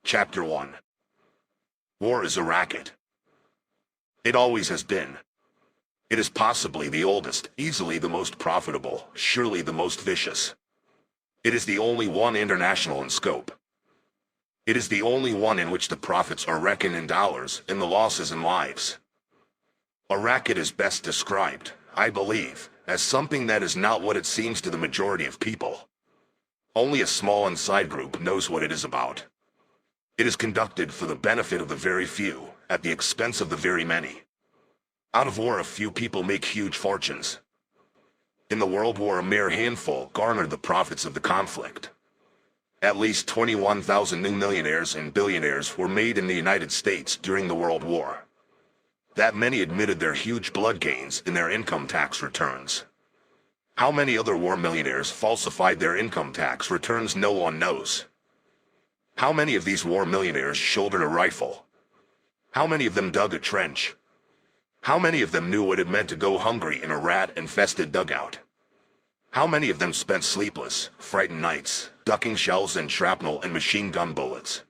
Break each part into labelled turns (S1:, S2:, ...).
S1: Chapter 1. War is a racket. It always has been. It is possibly the oldest, easily the most profitable, surely the most vicious. It is the only one international in scope. It is the only one in which the profits are reckoned in dollars and the losses in lives. A racket is best described, I believe, as something that is not what it seems to the majority of people. Only a small inside group knows what it is about. It is conducted for the benefit of the very few, at the expense of the very many. Out of war, a few people make huge fortunes. In the World War, a mere handful garnered the profits of the conflict. At least 21,000 new millionaires and billionaires were made in the United States during the World War. That many admitted their huge blood gains in their income tax returns. How many other war millionaires falsified their income tax returns, no one knows. How many of these war millionaires shouldered a rifle? How many of them dug a trench? How many of them knew what it meant to go hungry in a rat-infested dugout? How many of them spent sleepless, frightened nights, ducking shells and shrapnel and machine gun bullets?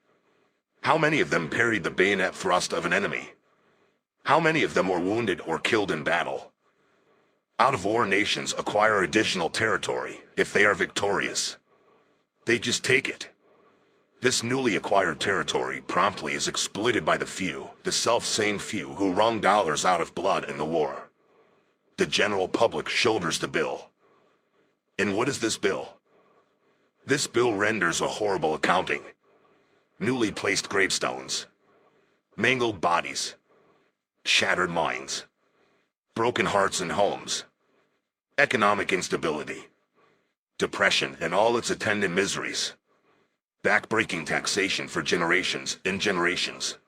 S1: How many of them parried the bayonet thrust of an enemy? How many of them were wounded or killed in battle? Out-of-war nations acquire additional territory if they are victorious. They just take it. This newly acquired territory promptly is exploited by the few, the self-same few who wrung dollars out of blood in the war. The general public shoulders the bill. And what is this bill? This bill renders a horrible accounting. Newly placed gravestones. Mangled bodies. Shattered minds. Broken hearts and homes. Economic instability. Depression and all its attendant miseries. Back-breaking taxation for generations and generations.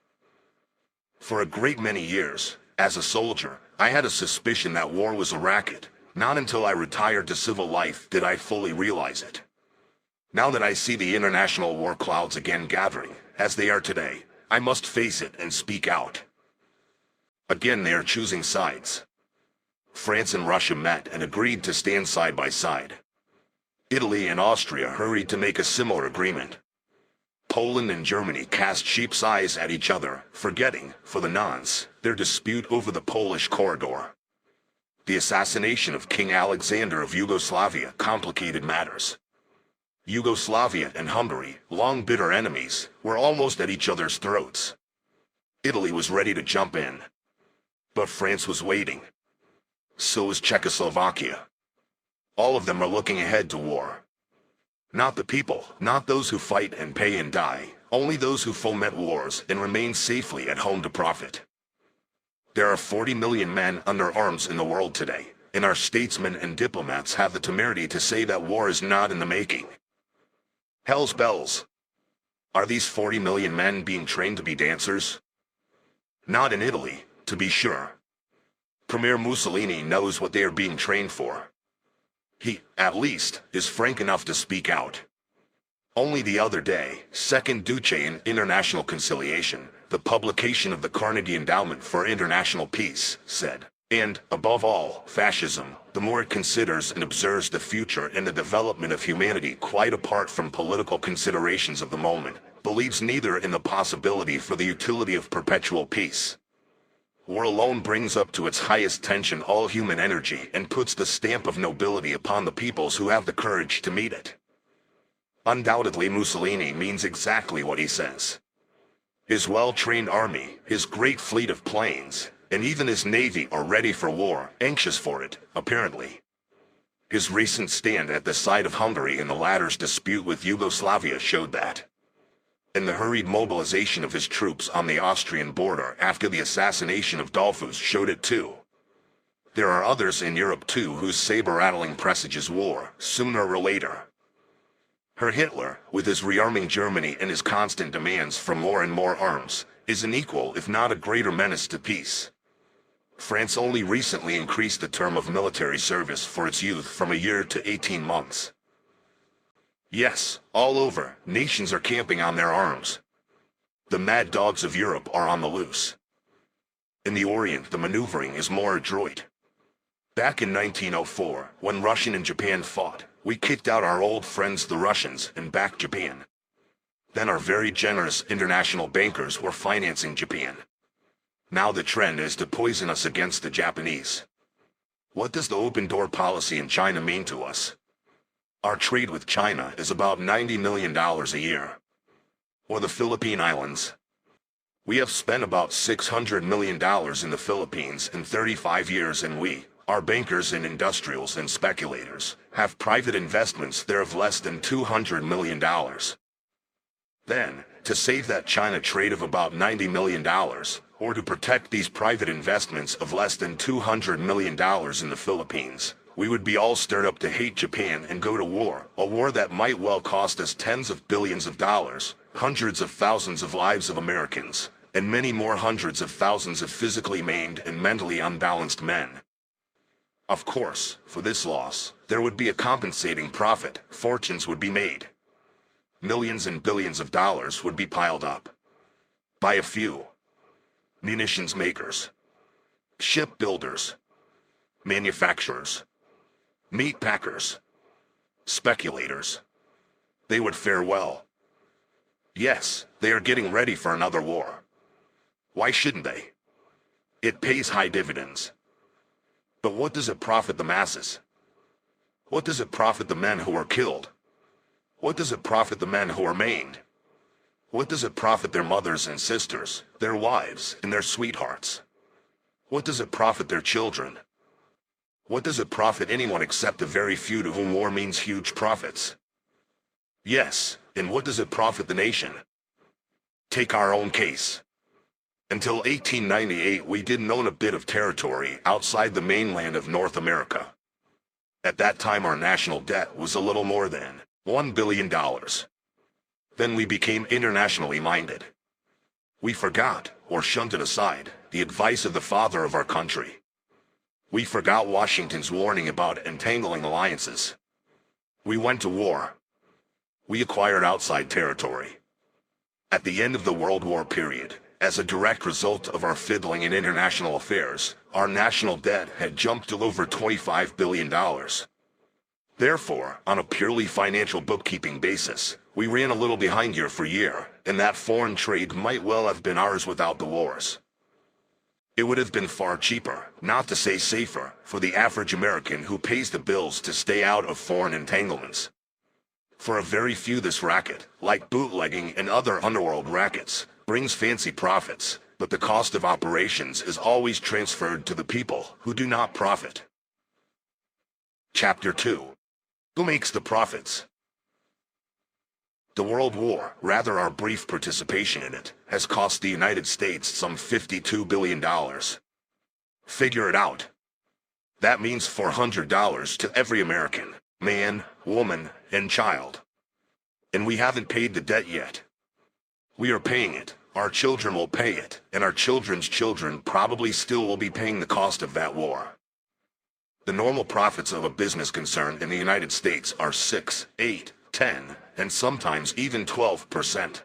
S1: For a great many years, as a soldier, I had a suspicion that war was a racket. Not until I retired to civil life did I fully realize it. Now that I see the international war clouds again gathering, as they are today, I must face it and speak out. Again they are choosing sides. France and Russia met and agreed to stand side by side. Italy and Austria hurried to make a similar agreement. Poland and Germany cast sheep's eyes at each other, forgetting, for the nonce, their dispute over the Polish corridor. The assassination of King Alexander of Yugoslavia complicated matters. Yugoslavia and Hungary, long bitter enemies, were almost at each other's throats. Italy was ready to jump in. But France was waiting. So was Czechoslovakia. All of them are looking ahead to war. Not the people, not those who fight and pay and die, only those who foment wars and remain safely at home to profit. There are 40 million men under arms in the world today, and our statesmen and diplomats have the temerity to say that war is not in the making. Hell's bells! Are these 40 million men being trained to be dancers? Not in Italy, to be sure. Premier Mussolini knows what they are being trained for. He, at least, is frank enough to speak out. Only the other day, Second Duce in International Conciliation, the publication of the Carnegie Endowment for International Peace, said, and, above all, fascism, the more it considers and observes the future and the development of humanity quite apart from political considerations of the moment, believes neither in the possibility for the utility of perpetual peace. War alone brings up to its highest tension all human energy and puts the stamp of nobility upon the peoples who have the courage to meet it. Undoubtedly, Mussolini means exactly what he says. His well-trained army, his great fleet of planes, and even his navy are ready for war, anxious for it, apparently. His recent stand at the side of Hungary in the latter's dispute with Yugoslavia showed that. And the hurried mobilization of his troops on the Austrian border after the assassination of Dollfuss showed it too. There are others in Europe too whose saber-rattling presages war, sooner or later. Herr Hitler, with his rearming Germany and his constant demands for more and more arms, is an equal if not a greater menace to peace. France only recently increased the term of military service for its youth from a year to 18 months. Yes, all over, nations are camping on their arms. The mad dogs of Europe are on the loose. In the Orient, the maneuvering is more adroit. Back in 1904, when Russia and Japan fought, we kicked out our old friends the Russians and backed Japan. Then our very generous international bankers were financing Japan. Now the trend is to poison us against the Japanese. What does the open door policy in China mean to us? Our trade with China is about $90 million a year. Or the Philippine Islands. We have spent about $600 million in the Philippines in 35 years, and we, our bankers and industrials and speculators, have private investments there of less than $200 million. Then, to save that China trade of about $90 million, or to protect these private investments of less than $200 million in the Philippines, we would be all stirred up to hate Japan and go to war, a war that might well cost us tens of billions of dollars, hundreds of thousands of lives of Americans, and many more hundreds of thousands of physically maimed and mentally unbalanced men. Of course, for this loss, there would be a compensating profit. Fortunes would be made. Millions and billions of dollars would be piled up. By a few. Munitions makers. Shipbuilders. Manufacturers. Meat packers. Speculators. They would fare well. Yes, they are getting ready for another war. Why shouldn't they? It pays high dividends. But what does it profit the masses? What does it profit the men who are killed? What does it profit the men who are maimed? What does it profit their mothers and sisters, their wives and their sweethearts? What does it profit their children? What does it profit anyone except a very few to whom war means huge profits? Yes, and what does it profit the nation? Take our own case. Until 1898 we didn't own a bit of territory outside the mainland of North America. At that time our national debt was a little more than $1 billion. Then we became internationally minded. We forgot, or shunted aside, the advice of the father of our country. We forgot Washington's warning about entangling alliances. We went to war. We acquired outside territory. At the end of the World War period, as a direct result of our fiddling in international affairs, our national debt had jumped to over $25 billion. Therefore, on a purely financial bookkeeping basis, we ran a little behind year for year, and that foreign trade might well have been ours without the wars. It would have been far cheaper, not to say safer, for the average American who pays the bills to stay out of foreign entanglements. For a very few this racket, like bootlegging and other underworld rackets, brings fancy profits, but the cost of operations is always transferred to the people who do not profit. Chapter 2. Who makes the profits? The World War, rather our brief participation in it, has cost the United States some $52 billion. Figure it out. That means $400 to every American, man, woman, and child. And we haven't paid the debt yet. We are paying it, our children will pay it, and our children's children probably still will be paying the cost of that war. The normal profits of a business concern in the United States are 6, 8, 10, and sometimes even 12%.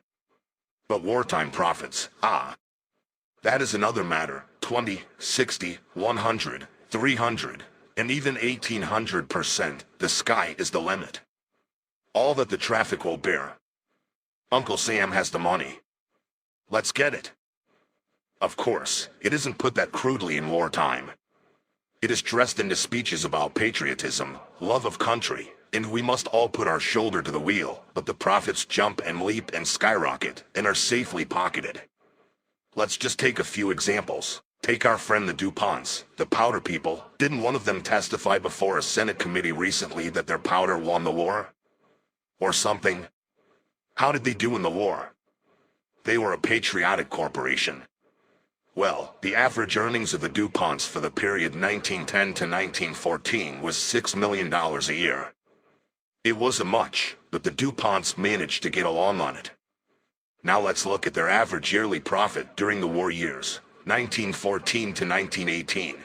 S1: But wartime profits, that is another matter, 20, 60, 100, 300, and even 1800%. The sky is the limit. All that the traffic will bear. Uncle Sam has the money. Let's get it. Of course, it isn't put that crudely in wartime. It is dressed into speeches about patriotism, love of country, and we must all put our shoulder to the wheel, but the profits jump and leap and skyrocket, and are safely pocketed. Let's just take a few examples. Take our friend the DuPonts, the powder people. Didn't one of them testify before a Senate committee recently that their powder won the war? Or something? How did they do in the war? They were a patriotic corporation. Well, the average earnings of the DuPonts for the period 1910 to 1914 was $6 million a year. It wasn't much, but the DuPonts managed to get along on it. Now let's look at their average yearly profit during the war years, 1914 to 1918.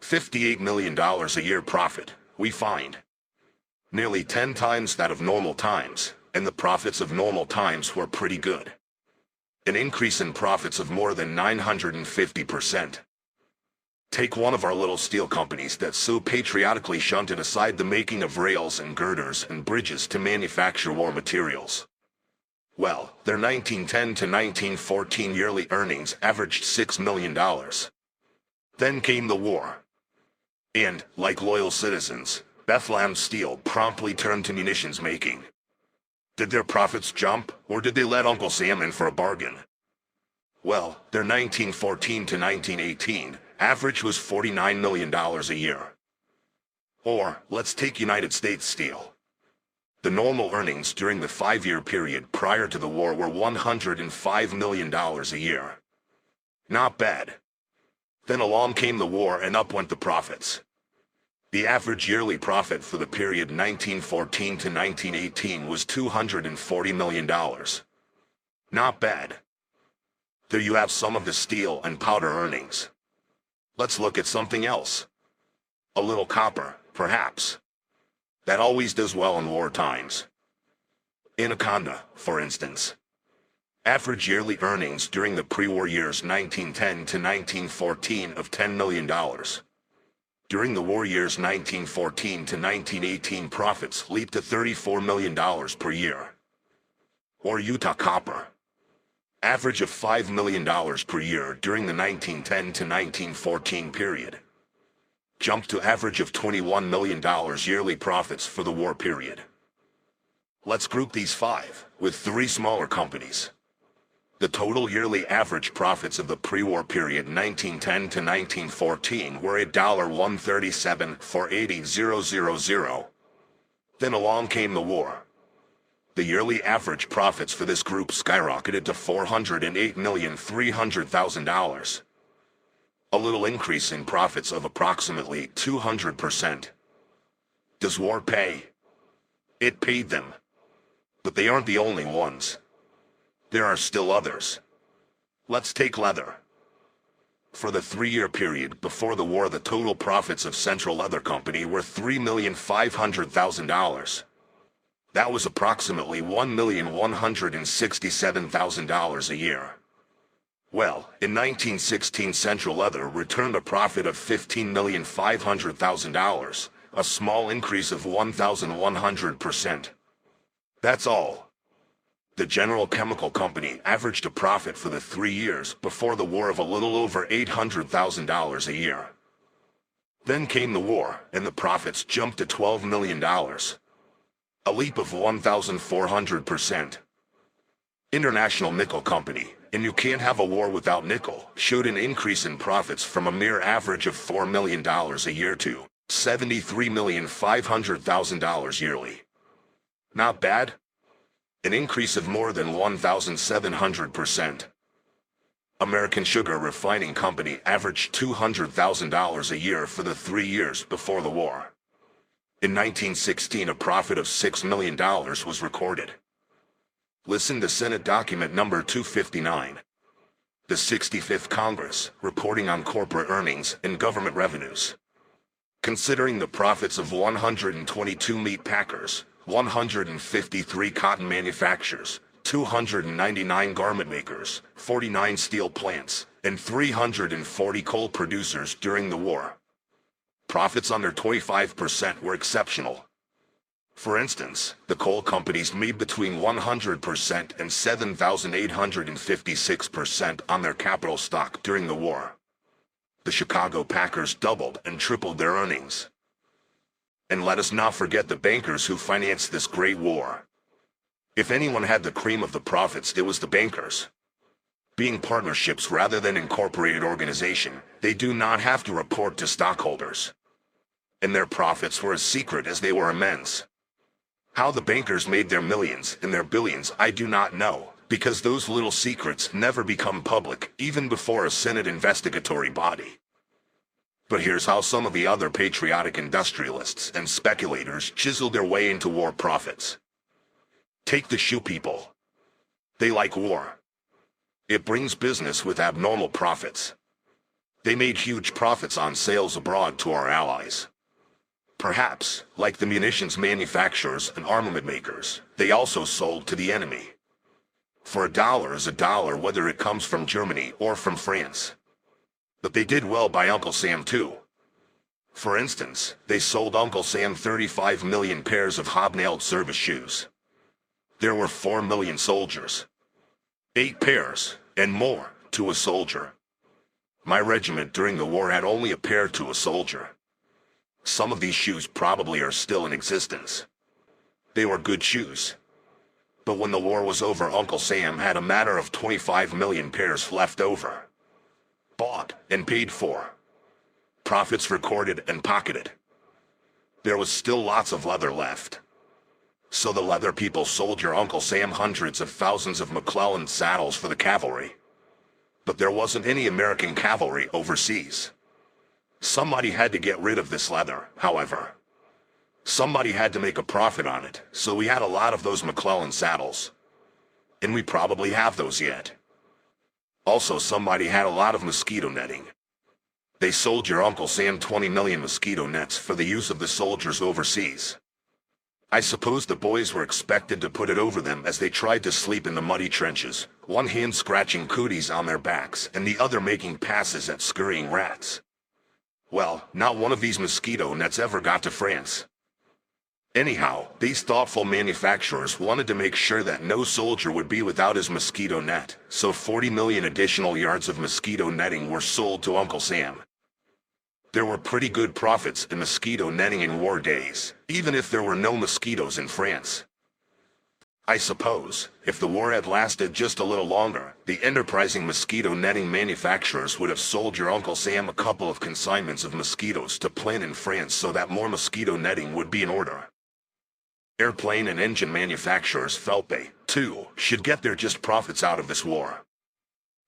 S1: $58 million a year profit, we find. Nearly 10 times that of normal times, and the profits of normal times were pretty good. An increase in profits of more than 950%. Take one of our little steel companies that so patriotically shunted aside the making of rails and girders and bridges to manufacture war materials. Well, their 1910 to 1914 yearly earnings averaged $6 million. Then came the war. And, like loyal citizens, Bethlehem Steel promptly turned to munitions making. Did their profits jump, or did they let Uncle Sam in for a bargain? Well, their 1914 to 1918 average was $49 million a year. Or, let's take United States Steel. The normal earnings during the 5-year period prior to the war were $105 million a year. Not bad. Then along came the war and up went the profits. The average yearly profit for the period 1914 to 1918 was $240 million. Not bad. There you have some of the steel and powder earnings. Let's look at something else. A little copper, perhaps. That always does well in war times. Anaconda, for instance. Average yearly earnings during the pre-war years 1910 to 1914 of $10 million. During the war years 1914 to 1918, profits leaped to $34 million per year. Or Utah Copper. Average of $5 million per year during the 1910 to 1914 period. Jumped to average of $21 million yearly profits for the war period. Let's group these 5 with 3 smaller companies. The total yearly average profits of the pre-war period 1910 to 1914 were $137 for 80,000. Then along came the war. The yearly average profits for this group skyrocketed to $408,300,000. A little increase in profits of approximately 200%. Does war pay? It paid them. But they aren't the only ones. There are still others. Let's take leather. For the 3-year period before the war, the total profits of Central Leather Company were $3,500,000. That was approximately $1,167,000 a year. Well, in 1916, Central Leather returned a profit of $15,500,000, a small increase of 1,100%. That's all. The General Chemical Company averaged a profit for the 3 years before the war of a little over $800,000 a year. Then came the war, and the profits jumped to $12 million. A leap of 1,400%. International Nickel Company, and you can't have a war without nickel, showed an increase in profits from a mere average of $4 million a year to $73,500,000 yearly. Not bad? An increase of more than 1,700%. American Sugar Refining Company averaged $200,000 a year for the 3 years before the war. In 1916, a profit of $6 million was recorded. Listen to Senate document number 259. The 65th Congress, reporting on corporate earnings and government revenues. Considering the profits of 122 meat packers, 153 cotton manufacturers, 299 garment makers, 49 steel plants, and 340 coal producers during the war. Profits under 25% were exceptional. For instance, the coal companies made between 100% and 7,856% on their capital stock during the war. The Chicago Packers doubled and tripled their earnings. And let us not forget the bankers who financed this great war. If anyone had the cream of the profits, it was the bankers. Being partnerships rather than incorporated organization, they do not have to report to stockholders. And their profits were as secret as they were immense. How the bankers made their millions and their billions, I do not know, because those little secrets never become public, even before a Senate investigatory body. But here's how some of the other patriotic industrialists and speculators chiseled their way into war profits. Take the shoe people. They like war. It brings business with abnormal profits. They made huge profits on sales abroad to our allies. Perhaps, like the munitions manufacturers and armament makers, they also sold to the enemy. For a dollar is a dollar whether it comes from Germany or from France. But they did well by Uncle Sam too. For instance, they sold Uncle Sam 35 million pairs of hobnailed service shoes. There were 4 million soldiers. 8 pairs, and more, to a soldier. My regiment during the war had only a pair to a soldier. Some of these shoes probably are still in existence. They were good shoes. But when the war was over, Uncle Sam had a matter of 25 million pairs left over. Bought and paid for. Profits recorded and pocketed. There was still lots of leather left. So the leather people sold your Uncle Sam hundreds of thousands of McClellan saddles for the cavalry. But there wasn't any American cavalry overseas. Somebody had to get rid of this leather, however. Somebody had to make a profit on it, so we had a lot of those McClellan saddles. And we probably have those yet. Also, somebody had a lot of mosquito netting. They sold your Uncle Sam 20 million mosquito nets for the use of the soldiers overseas. I suppose the boys were expected to put it over them as they tried to sleep in the muddy trenches, one hand scratching cooties on their backs and the other making passes at scurrying rats. Well, not one of these mosquito nets ever got to France. Anyhow, these thoughtful manufacturers wanted to make sure that no soldier would be without his mosquito net, so 40 million additional yards of mosquito netting were sold to Uncle Sam. There were pretty good profits in mosquito netting in war days, even if there were no mosquitoes in France. I suppose, if the war had lasted just a little longer, the enterprising mosquito netting manufacturers would have sold your Uncle Sam a couple of consignments of mosquitoes to plant in France so that more mosquito netting would be in order. Airplane and engine manufacturers felt they, too, should get their just profits out of this war.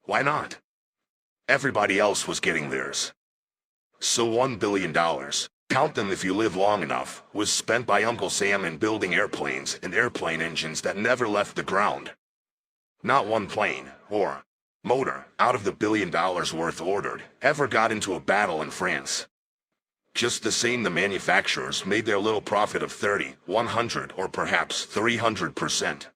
S1: Why not? Everybody else was getting theirs. So $1 billion, count them if you live long enough, was spent by Uncle Sam in building airplanes and airplane engines that never left the ground. Not one plane, or motor, out of the $1 billion worth ordered, ever got into a battle in France. Just the same, the manufacturers made their little profit of 30, 100, or perhaps 300%.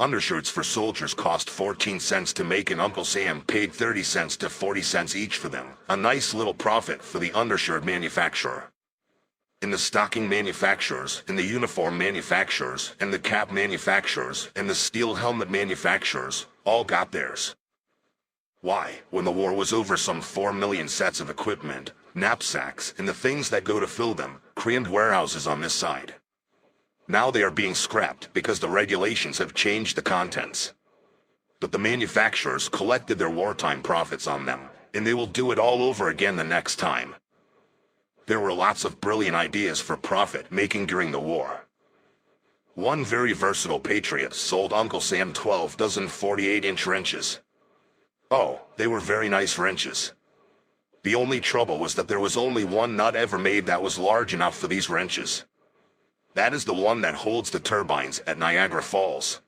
S1: Undershirts for soldiers cost 14 cents to make, and Uncle Sam paid 30 cents to 40 cents each for them. A nice little profit for the undershirt manufacturer. And the stocking manufacturers, and the uniform manufacturers, and the cap manufacturers, and the steel helmet manufacturers, all got theirs. Why, when the war was over, some 4 million sets of equipment, knapsacks, and the things that go to fill them, crammed warehouses on this side. Now they are being scrapped because the regulations have changed the contents. But the manufacturers collected their wartime profits on them, and they will do it all over again the next time. There were lots of brilliant ideas for profit-making during the war. One very versatile patriot sold Uncle Sam 12 dozen 48-inch wrenches. Oh, they were very nice wrenches. The only trouble was that there was only one nut ever made that was large enough for these wrenches. That is the one that holds the turbines at Niagara Falls.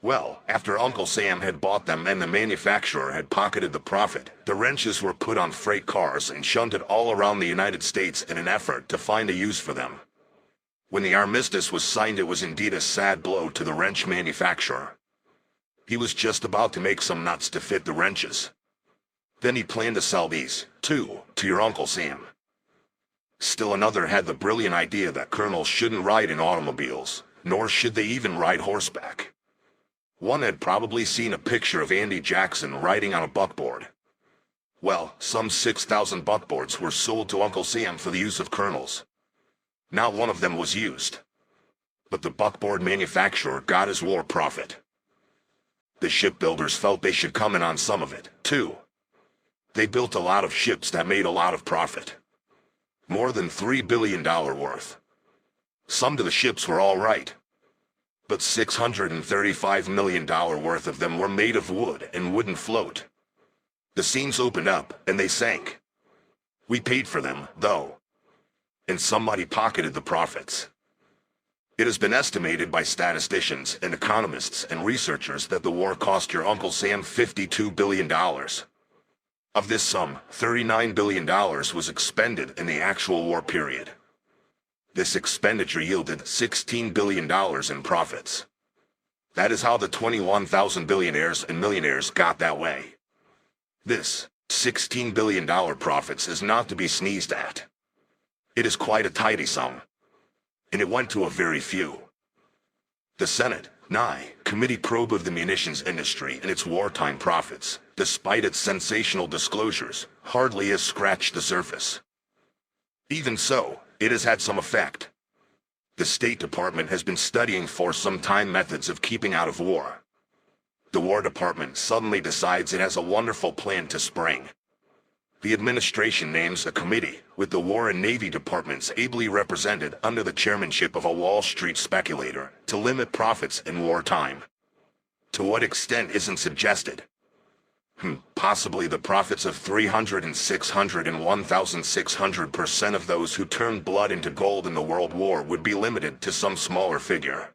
S1: Well, after Uncle Sam had bought them and the manufacturer had pocketed the profit, the wrenches were put on freight cars and shunted all around the United States in an effort to find a use for them. When the armistice was signed, it was indeed a sad blow to the wrench manufacturer. He was just about to make some nuts to fit the wrenches. Then he planned to sell these, too, to your Uncle Sam. Still another had the brilliant idea that colonels shouldn't ride in automobiles, nor should they even ride horseback. One had probably seen a picture of Andy Jackson riding on a buckboard. Well, some 6,000 buckboards were sold to Uncle Sam for the use of colonels. Not one of them was used. But the buckboard manufacturer got his war profit. The shipbuilders felt they should come in on some of it, too. They built a lot of ships that made a lot of profit. More than $3 billion worth. Some of the ships were all right. But $635 million worth of them were made of wood and wouldn't float. The seams opened up, and they sank. We paid for them, though. And somebody pocketed the profits. It has been estimated by statisticians and economists and researchers that the war cost your Uncle Sam $52 billion. Of this sum, $39 billion was expended in the actual war period. This expenditure yielded $16 billion in profits. That is how the 21,000 billionaires and millionaires got that way. This $16 billion profits is not to be sneezed at. It is quite a tidy sum. And it went to a very few. The Senate, Committee probe of the munitions industry and its wartime profits, despite its sensational disclosures, hardly has scratched the surface. Even so, it has had some effect. The State Department has been studying for some time methods of keeping out of war. The War Department suddenly decides it has a wonderful plan to spring. The administration names a committee, with the War and Navy departments ably represented under the chairmanship of a Wall Street speculator, to limit profits in wartime. To what extent isn't suggested? Possibly the profits of 300 and 600 and 1,600% of those who turned blood into gold in the World War would be limited to some smaller figure.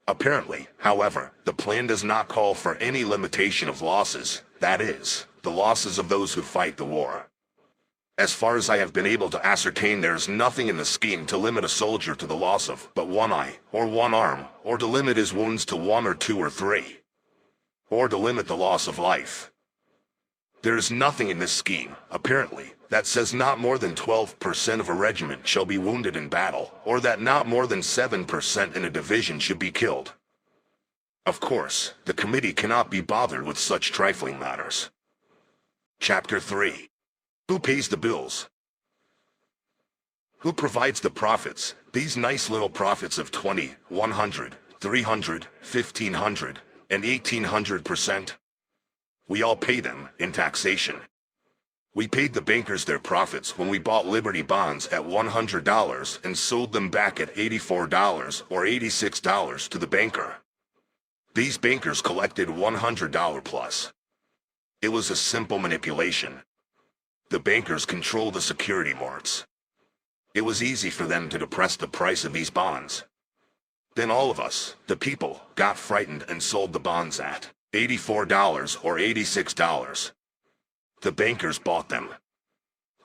S1: Apparently, however, the plan does not call for any limitation of losses, that is, the losses of those who fight the war. As far as I have been able to ascertain, there is nothing in the scheme to limit a soldier to the loss of but one eye, or one arm, or to limit his wounds to 1 or 2 or 3. Or to limit the loss of life. There is nothing in this scheme, apparently, that says not more than 12% of a regiment shall be wounded in battle, or that not more than 7% in a division should be killed. Of course, the committee cannot be bothered with such trifling matters. Chapter 3. Who pays the bills? Who provides the profits, these nice little profits of 20, 100, 300, 1,500, and 1,800%? We all pay them, in taxation. We paid the bankers their profits when we bought Liberty bonds at $100 and sold them back at $84 or $86 to the banker. These bankers collected $100 plus. It was a simple manipulation. The bankers control the security marts. It was easy for them to depress the price of these bonds. Then all of us, the people, got frightened and sold the bonds at $84 or $86. The bankers bought them.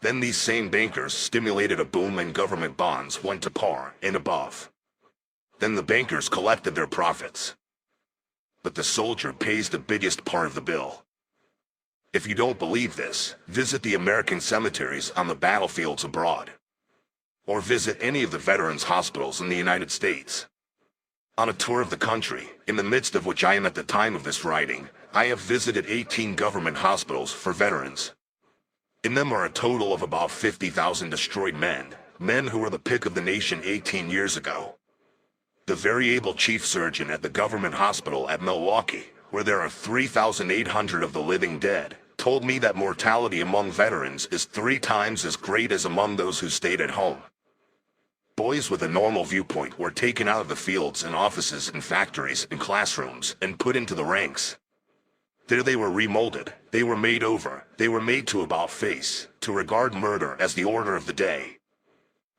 S1: Then these same bankers stimulated a boom and government bonds went to par and above. Then the bankers collected their profits. But the soldier pays the biggest part of the bill. If you don't believe this, visit the American cemeteries on the battlefields abroad. Or visit any of the veterans' hospitals in the United States. On a tour of the country, in the midst of which I am at the time of this writing, I have visited 18 government hospitals for veterans. In them are a total of about 50,000 destroyed men who were the pick of the nation 18 years ago. The very able chief surgeon at the government hospital at Milwaukee, where there are 3,800 of the living dead, told me that mortality among veterans is 3 times as great as among those who stayed at home. Boys with a normal viewpoint were taken out of the fields and offices and factories and classrooms and put into the ranks. There they were remolded, they were made over, they were made to about face, to regard murder as the order of the day.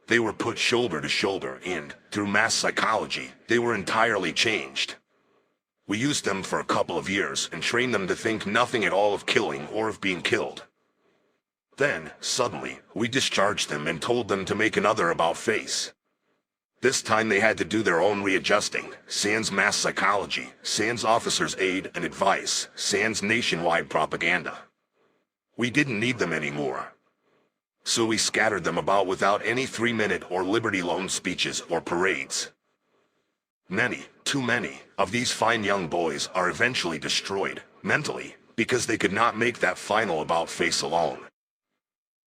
S1: They were put shoulder to shoulder and, through mass psychology, they were entirely changed. We used them for a couple of years and trained them to think nothing at all of killing or of being killed. Then, suddenly, we discharged them and told them to make another about face. This time they had to do their own readjusting, sans mass psychology, sans officers' aid and advice, sans nationwide propaganda. We didn't need them anymore. So we scattered them about without any 3-minute or Liberty Loan speeches or parades. Many, too many, of these fine young boys are eventually destroyed, mentally, because they could not make that final about face alone.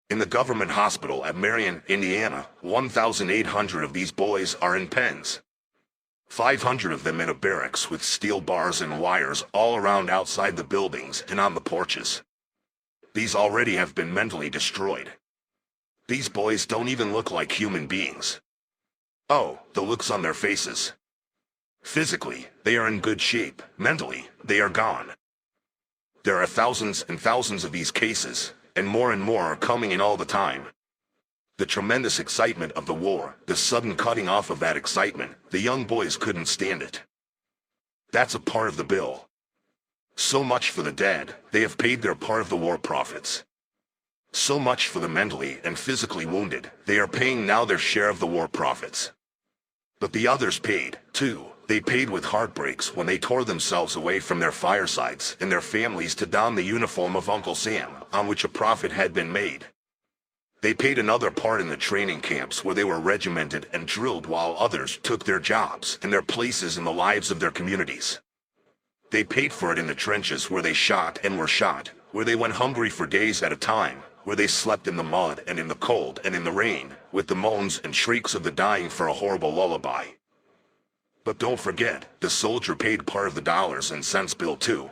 S1: In the government hospital at Marion, Indiana, 1,800 of these boys are in pens. 500 of them in a barracks with steel bars and wires all around outside the buildings and on the porches. These already have been mentally destroyed. These boys don't even look like human beings. Oh, the looks on their faces. Physically, they are in good shape. Mentally, they are gone. There are thousands and thousands of these cases, and more are coming in all the time. The tremendous excitement of the war, the sudden cutting off of that excitement, the young boys couldn't stand it. That's a part of the bill. So much for the dead, they have paid their part of the war profits. So much for the mentally and physically wounded, they are paying now their share of the war profits. But the others paid, too. They paid with heartbreaks when they tore themselves away from their firesides and their families to don the uniform of Uncle Sam, on which a profit had been made. They paid another part in the training camps where they were regimented and drilled while others took their jobs and their places in the lives of their communities. They paid for it in the trenches where they shot and were shot, where they went hungry for days at a time, where they slept in the mud and in the cold and in the rain, with the moans and shrieks of the dying for a horrible lullaby. But don't forget, the soldier paid part of the dollars and cents bill too.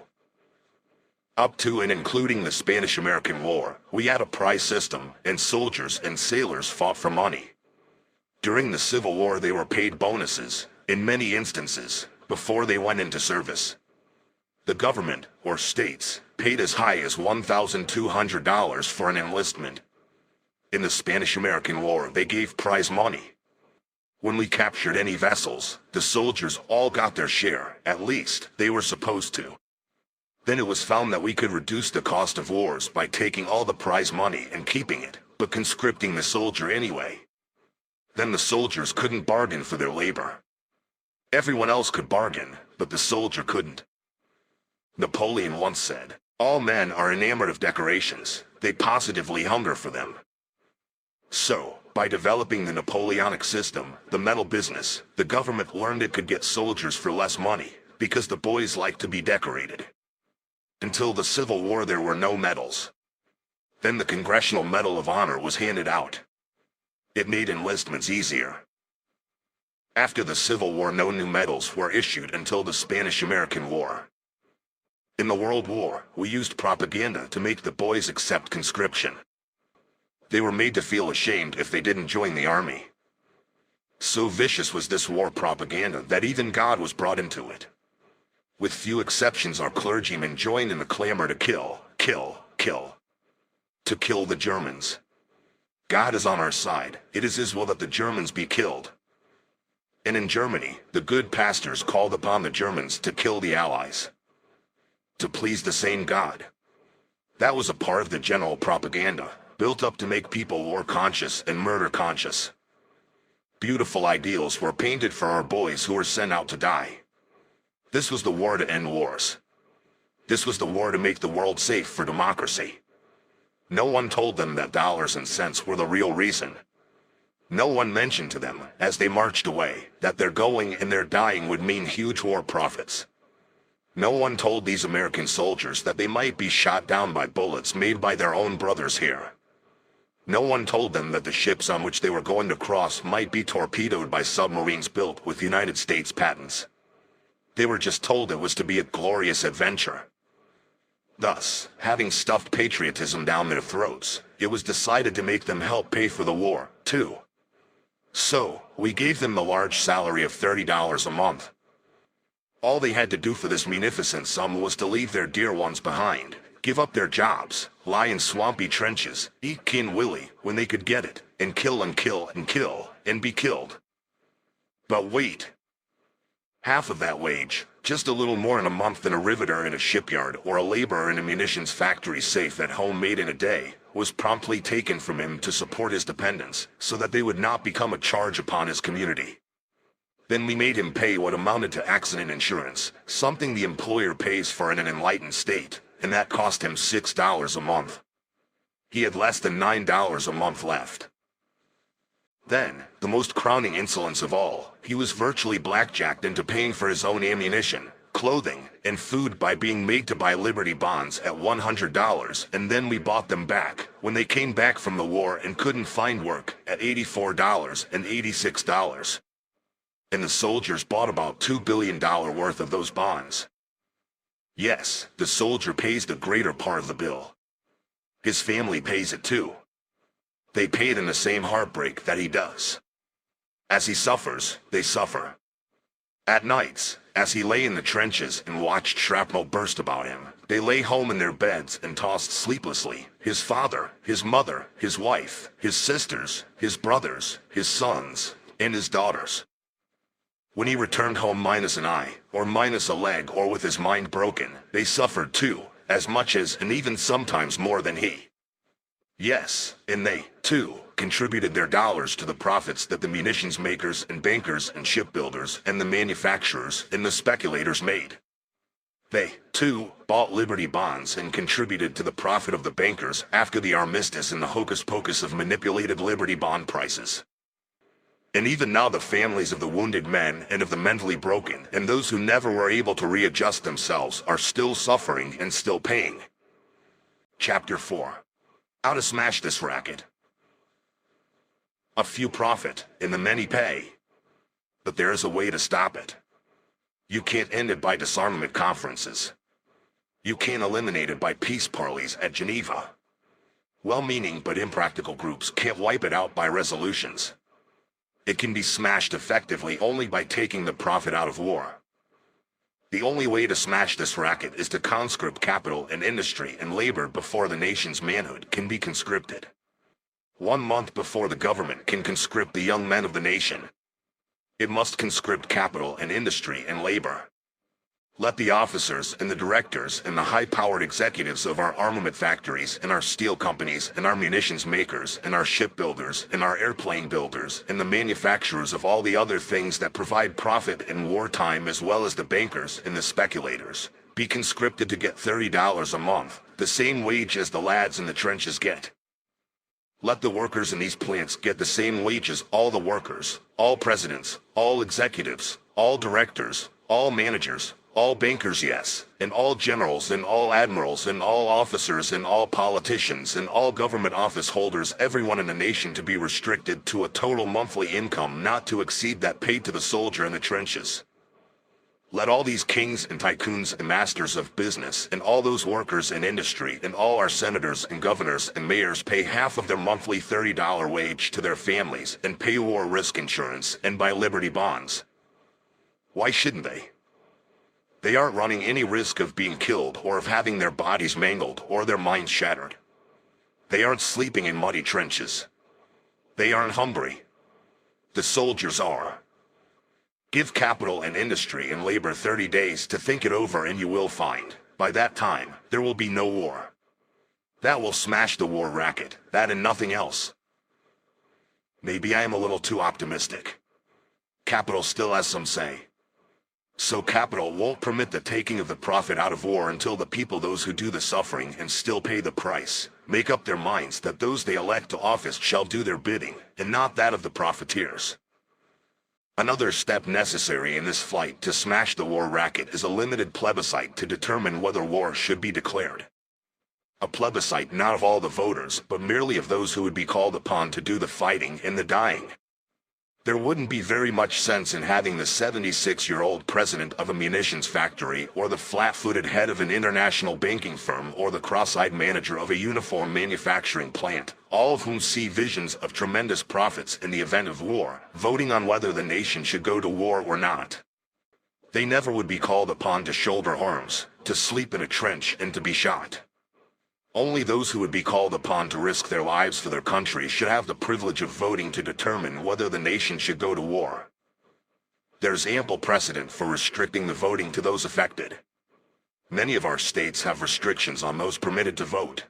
S1: Up to and including the Spanish-American War, we had a prize system, and soldiers and sailors fought for money. During the Civil War they were paid bonuses, in many instances, before they went into service. The government, or states, paid as high as $1,200 for an enlistment. In the Spanish-American War they gave prize money. When we captured any vessels, the soldiers all got their share, at least, they were supposed to. Then it was found that we could reduce the cost of wars by taking all the prize money and keeping it, but conscripting the soldier anyway. Then the soldiers couldn't bargain for their labor. Everyone else could bargain, but the soldier couldn't. Napoleon once said, "All men are enamored of decorations, they positively hunger for them." So, by developing the Napoleonic system, the medal business, the government learned it could get soldiers for less money, because the boys liked to be decorated. Until the Civil War there were no medals. Then the Congressional Medal of Honor was handed out. It made enlistments easier. After the Civil War no new medals were issued until the Spanish-American War. In the World War, we used propaganda to make the boys accept conscription. They were made to feel ashamed if they didn't join the army. So vicious was this war propaganda that even God was brought into it. With few exceptions our clergymen joined in the clamor to kill, kill, kill. To kill the Germans. God is on our side, it is His will that the Germans be killed. And in Germany, the good pastors called upon the Germans to kill the Allies. To please the same God. That was a part of the general propaganda, built up to make people war conscious and murder conscious. Beautiful ideals were painted for our boys who were sent out to die. This was the war to end wars. This was the war to make the world safe for democracy. No one told them that dollars and cents were the real reason. No one mentioned to them, as they marched away, that their going and their dying would mean huge war profits. No one told these American soldiers that they might be shot down by bullets made by their own brothers here. No one told them that the ships on which they were going to cross might be torpedoed by submarines built with United States patents. They were just told it was to be a glorious adventure. Thus, having stuffed patriotism down their throats, it was decided to make them help pay for the war, too. So, we gave them the large salary of $30 a month. All they had to do for this munificent sum was to leave their dear ones behind, give up their jobs, lie in swampy trenches, eat Kin Willie when they could get it, and kill and kill and kill, and be killed. But wait. Half of that wage, just a little more in a month than a riveter in a shipyard or a laborer in a munitions factory safe at home made in a day, was promptly taken from him to support his dependents, so that they would not become a charge upon his community. Then we made him pay what amounted to accident insurance, something the employer pays for in an enlightened state, and that cost him $6 a month. He had less than $9 a month left. Then, the most crowning insolence of all, he was virtually blackjacked into paying for his own ammunition, clothing, and food by being made to buy Liberty bonds at $100, and then we bought them back, when they came back from the war and couldn't find work, at $84 and $86. And the soldiers bought about $2 billion worth of those bonds. Yes, the soldier pays the greater part of the bill. His family pays it too. They pay it in the same heartbreak that he does. As he suffers, they suffer. At nights, as he lay in the trenches and watched shrapnel burst about him, they lay home in their beds and tossed sleeplessly, his father, his mother, his wife, his sisters, his brothers, his sons, and his daughters. When he returned home minus an eye, or minus a leg, or with his mind broken, they suffered too, as much as and even sometimes more than he. Yes, and they, too, contributed their dollars to the profits that the munitions makers and bankers and shipbuilders and the manufacturers and the speculators made. They, too, bought Liberty bonds and contributed to the profit of the bankers after the armistice and the hocus-pocus of manipulated Liberty bond prices. And even now the families of the wounded men and of the mentally broken and those who never were able to readjust themselves are still suffering and still paying. Chapter 4. How to smash this racket. A few profit, and the many pay. But there is a way to stop it. You can't end it by disarmament conferences. You can't eliminate it by peace parleys at Geneva. Well-meaning but impractical groups can't wipe it out by resolutions. It can be smashed effectively only by taking the profit out of war. The only way to smash this racket is to conscript capital and industry and labor before the nation's manhood can be conscripted. 1 month before the government can conscript the young men of the nation, it must conscript capital and industry and labor. Let the officers and the directors and the high-powered executives of our armament factories and our steel companies and our munitions makers and our shipbuilders and our airplane builders and the manufacturers of all the other things that provide profit in wartime, as well as the bankers and the speculators, be conscripted to get $30 a month, the same wage as the lads in the trenches get. Let the workers in these plants get the same wages all the workers, all presidents, all executives, all directors, all managers, all bankers, yes, and all generals and all admirals and all officers and all politicians and all government office holders, everyone in the nation, to be restricted to a total monthly income not to exceed that paid to the soldier in the trenches. Let all these kings and tycoons and masters of business and all those workers in industry and all our senators and governors and mayors pay half of their monthly $30 wage to their families and pay war risk insurance and buy Liberty bonds. Why shouldn't they? They aren't running any risk of being killed or of having their bodies mangled or their minds shattered. They aren't sleeping in muddy trenches. They aren't hungry. The soldiers are. Give capital and industry and labor 30 days to think it over, and you will find, by that time, there will be no war. That will smash the war racket, that and nothing else. Maybe I am a little too optimistic. Capital still has some say. So capital won't permit the taking of the profit out of war until the people, those who do the suffering and still pay the price, make up their minds that those they elect to office shall do their bidding, and not that of the profiteers. Another step necessary in this fight to smash the war racket is a limited plebiscite to determine whether war should be declared. A plebiscite not of all the voters, but merely of those who would be called upon to do the fighting and the dying. There wouldn't be very much sense in having the 76-year-old president of a munitions factory, or the flat-footed head of an international banking firm, or the cross-eyed manager of a uniform manufacturing plant, all of whom see visions of tremendous profits in the event of war, voting on whether the nation should go to war or not. They never would be called upon to shoulder arms, to sleep in a trench, and to be shot. Only those who would be called upon to risk their lives for their country should have the privilege of voting to determine whether the nation should go to war. There's ample precedent for restricting the voting to those affected. Many of our states have restrictions on those permitted to vote.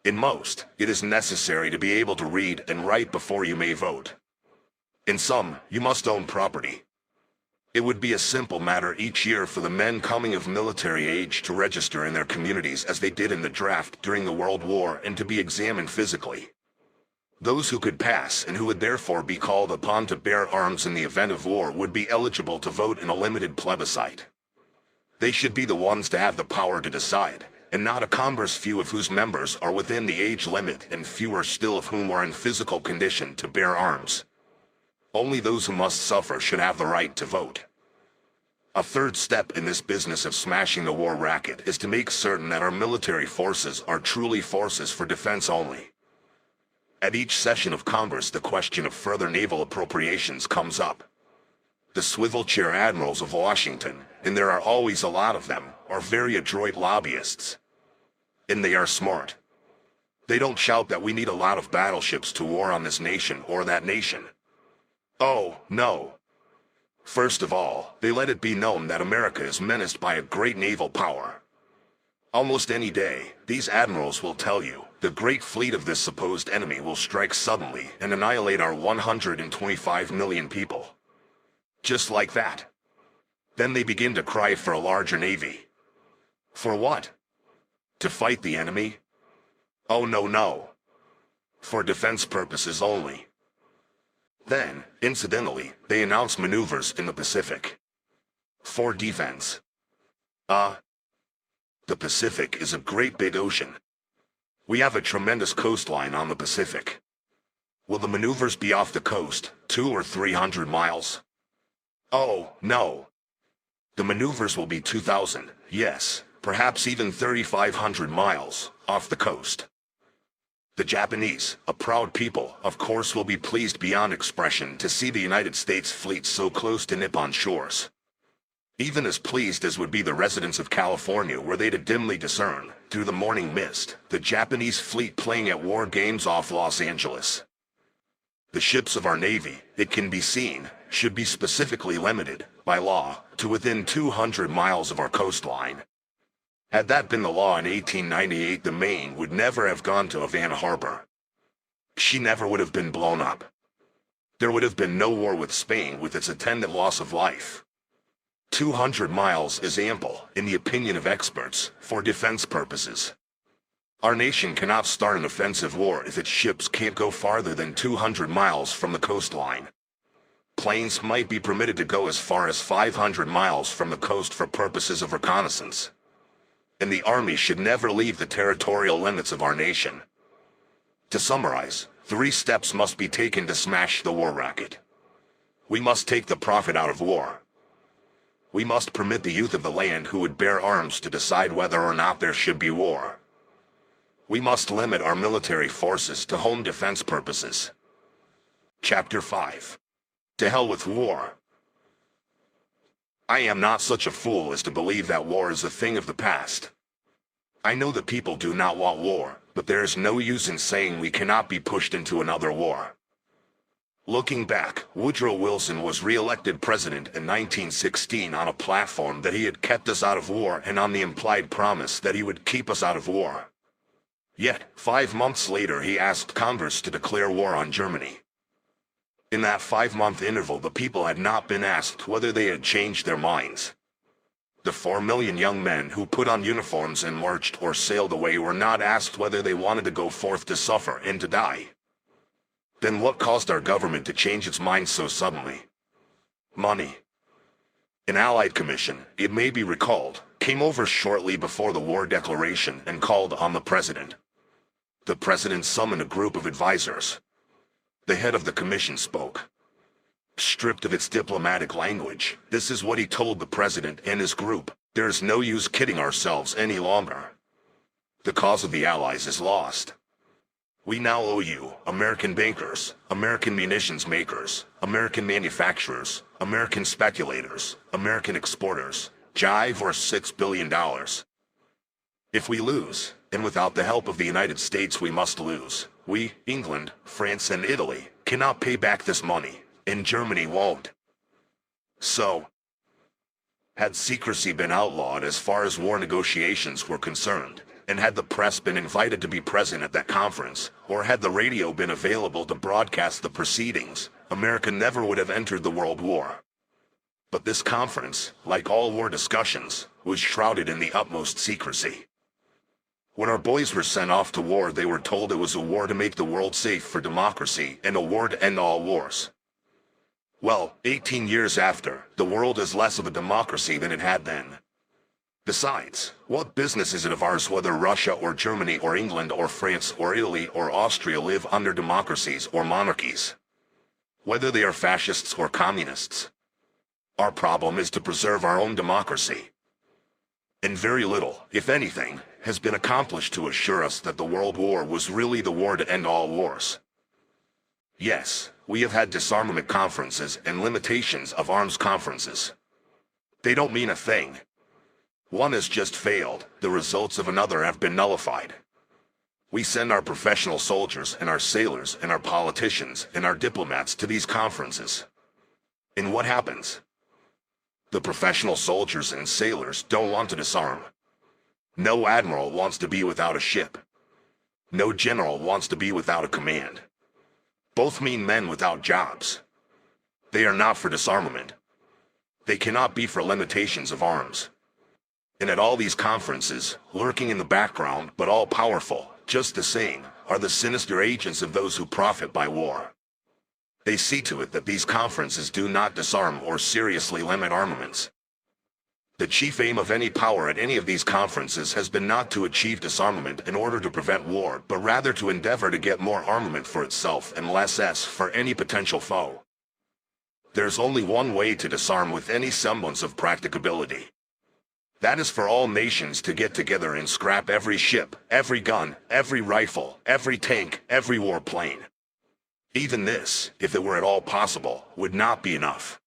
S1: In most, it is necessary to be able to read and write before you may vote. In some, you must own property. It would be a simple matter each year for the men coming of military age to register in their communities as they did in the draft during the World War, and to be examined physically. Those who could pass and who would therefore be called upon to bear arms in the event of war would be eligible to vote in a limited plebiscite. They should be the ones to have the power to decide, and not a converse few of whose members are within the age limit and fewer still of whom are in physical condition to bear arms. Only those who must suffer should have the right to vote. A third step in this business of smashing the war racket is to make certain that our military forces are truly forces for defense only. At each session of Congress, the question of further naval appropriations comes up. The swivel chair admirals of Washington, and there are always a lot of them, are very adroit lobbyists. And they are smart. They don't shout that we need a lot of battleships to war on this nation or that nation. Oh, no. First of all, they let it be known that America is menaced by a great naval power. Almost any day, these admirals will tell you, the great fleet of this supposed enemy will strike suddenly and annihilate our 125 million people. Just like that. Then they begin to cry for a larger navy. For what? To fight the enemy? Oh no. For defense purposes only. Then, incidentally, they announced maneuvers in the Pacific. For defense. The Pacific is a great big ocean. We have a tremendous coastline on the Pacific. Will the maneuvers be off the coast, 200 or 300 miles? Oh, no. The maneuvers will be 2,000, yes, perhaps even 3,500 miles, off the coast. The Japanese, a proud people, of course will be pleased beyond expression to see the United States fleet so close to Nippon shores. Even as pleased as would be the residents of California were they to dimly discern, through the morning mist, the Japanese fleet playing at war games off Los Angeles. The ships of our Navy, it can be seen, should be specifically limited, by law, to within 200 miles of our coastline. Had that been the law in 1898, the Maine would never have gone to Havana Harbor. She never would have been blown up. There would have been no war with Spain with its attendant loss of life. 200 miles is ample, in the opinion of experts, for defense purposes. Our nation cannot start an offensive war if its ships can't go farther than 200 miles from the coastline. Planes might be permitted to go as far as 500 miles from the coast for purposes of reconnaissance. And the Army should never leave the territorial limits of our nation. To summarize, 3 steps must be taken to smash the war racket. We must take the profit out of war. We must permit the youth of the land who would bear arms to decide whether or not there should be war. We must limit our military forces to home defense purposes. Chapter 5. To hell with war. I am not such a fool as to believe that war is a thing of the past. I know that people do not want war, but there is no use in saying we cannot be pushed into another war. Looking back, Woodrow Wilson was re-elected president in 1916 on a platform that he had kept us out of war and on the implied promise that he would keep us out of war. Yet, 5 months later he asked Congress to declare war on Germany. In that 5-month interval the people had not been asked whether they had changed their minds. The 4 million young men who put on uniforms and marched or sailed away were not asked whether they wanted to go forth to suffer and to die. Then what caused our government to change its mind so suddenly? Money. An Allied commission, it may be recalled, came over shortly before the war declaration and called on the president. The president summoned a group of advisors. The head of the commission spoke. Stripped of its diplomatic language, this is what he told the president and his group: there is no use kidding ourselves any longer. The cause of the Allies is lost. We now owe you, American bankers, American munitions makers, American manufacturers, American speculators, American exporters, jive or $6 billion. If we lose, and without the help of the United States we must lose, we, England, France and Italy, cannot pay back this money, and Germany won't. So, had secrecy been outlawed as far as war negotiations were concerned, and had the press been invited to be present at that conference, or had the radio been available to broadcast the proceedings, America never would have entered the World War. But this conference, like all war discussions, was shrouded in the utmost secrecy. When our boys were sent off to war, they were told it was a war to make the world safe for democracy and a war to end all wars. Well, 18 years after, the world is less of a democracy than it had then. Besides, what business is it of ours whether Russia or Germany or England or France or Italy or Austria live under democracies or monarchies? Whether they are fascists or communists? Our problem is to preserve our own democracy. And very little, if anything, has been accomplished to assure us that the World War was really the war to end all wars. Yes, we have had disarmament conferences and limitations of arms conferences. They don't mean a thing. One has just failed, the results of another have been nullified. We send our professional soldiers and our sailors and our politicians and our diplomats to these conferences. And what happens? The professional soldiers and sailors don't want to disarm. No admiral wants to be without a ship. No general wants to be without a command. Both mean men without jobs. They are not for disarmament. They cannot be for limitations of arms. And at all these conferences, lurking in the background but all powerful, just the same, are the sinister agents of those who profit by war. They see to it that these conferences do not disarm or seriously limit armaments. The chief aim of any power at any of these conferences has been not to achieve disarmament in order to prevent war, but rather to endeavor to get more armament for itself and less for any potential foe. There's only one way to disarm with any semblance of practicability. That is for all nations to get together and scrap every ship, every gun, every rifle, every tank, every warplane. Even this, if it were at all possible, would not be enough.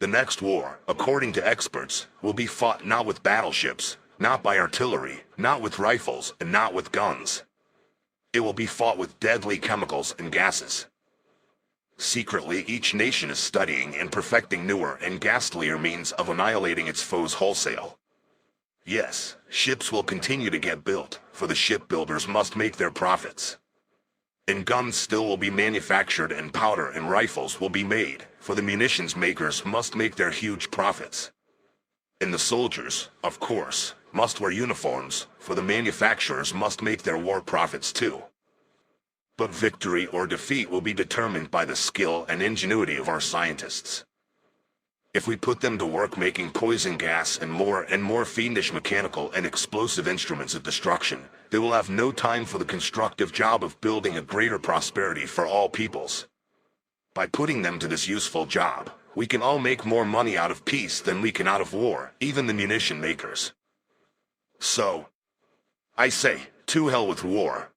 S1: The next war, according to experts, will be fought not with battleships, not by artillery, not with rifles, and not with guns. It will be fought with deadly chemicals and gases. Secretly, each nation is studying and perfecting newer and ghastlier means of annihilating its foes wholesale. Yes, ships will continue to get built, for the shipbuilders must make their profits. And guns still will be manufactured, and powder and rifles will be made, for the munitions makers must make their huge profits. And the soldiers, of course, must wear uniforms, for the manufacturers must make their war profits too. But victory or defeat will be determined by the skill and ingenuity of our scientists. If we put them to work making poison gas and more fiendish mechanical and explosive instruments of destruction, they will have no time for the constructive job of building a greater prosperity for all peoples. By putting them to this useful job, we can all make more money out of peace than we can out of war, even the munition makers. So, I say, to hell with war.